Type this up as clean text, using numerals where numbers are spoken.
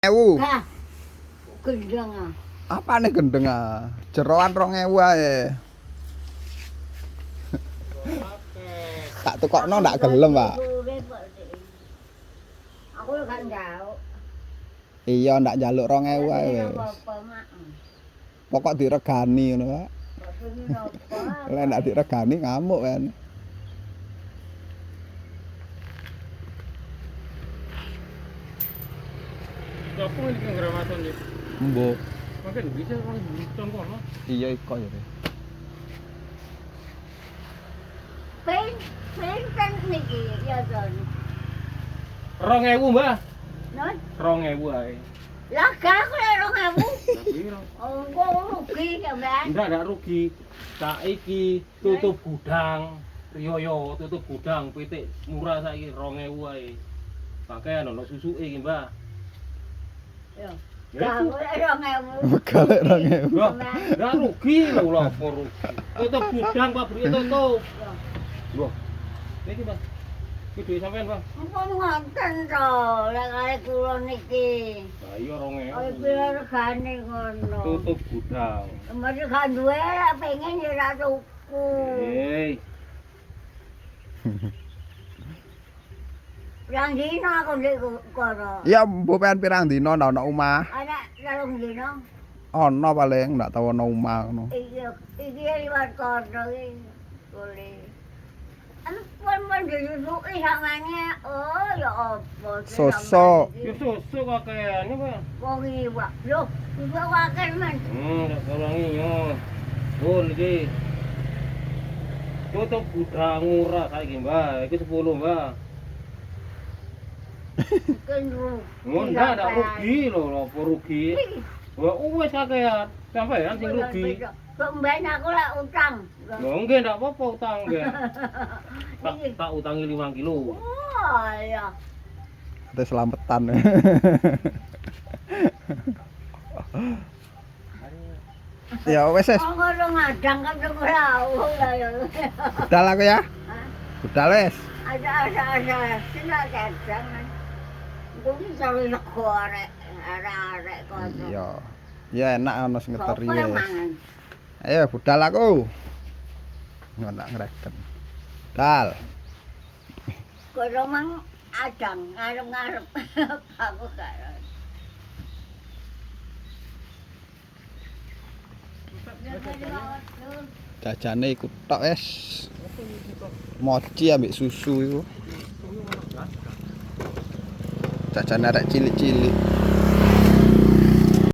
Ewu. Nah, gendeng ah. Apane gendeng ah? Jeroan 2000 ae. Tak tukokno ndak gelem, Pak. Aku yo gak njaluk. Iya ndak njaluk 2000 ae wis. Pokok diregani ngono, Pak. Lek ndak diregani ngamuk kan. Apa iki ngramaton iki? Mbok. Makan bisa orang buton kono. Iya iko ya. Pinten niki ya Jon. 2000, Mbah. Non, 2000 ae. lah gak aku lek 2000. Lah piro? Oh, kok rugi sampean. Ndak rugi. Saiki tutup gudang. Yo tutup gudang pitik murah saiki 2000 ae. Pakaian ono susuke iki, Mbah. Yo. Ya, Aku lek 2000. Megale 2000. Loh, ndak rugi lho lho apa rugi. Tutup gudang pabrik tutup. Loh. Iki, Bang. Iki duwe sampean, Bang. Apa ngoten to, lek kare kula niki. Lah iya Oh, piro regane ngono. Tutup gudang. Mesti gak duwe lek pengen ya ra tuku. Hei, Yang dino aku ndek kono. Ya mbok pengen pirang dina ndak ono omah. Ana 3 dino. Ono paling ndak tau ono omah ngono. Iki liwat kono iki. Boleh. Pun disusuki samane. Oh, ya apa. Sosok. yo susu kakeane, Bang. Wong iwak. Loh, iwak waken men. Tak kurangi yo. Oh, niki. Tutup gudang murah saiki, Mbah. Iki 10, Mbah. Mungkin rugi. Ndak rugi lho, apa rugi? Wah, wis kakean. Sampeyan sing rugi. Kemben aku lek utang. Lho, nggih ndak apa-apa utang nggih. Tak utangi 5 kilo. Oh, iya. Ate selamatan. Ya wis wis. Oh, ngono ngadang kan ora ya. Budal aku ya. Budal wis. Ada. Sila kadang. Kuwi sawi lego arek kono. Iya. Ya enak ono sing ngeteri Apa wis. mangan? Ayo budal aku. Ngono ngreken. Dal. Kono mang adang ngarep-ngarep. Aku karo. Jajane iku tok wis. Mochi ambek susu iku. Jajane arek cilik-cilik.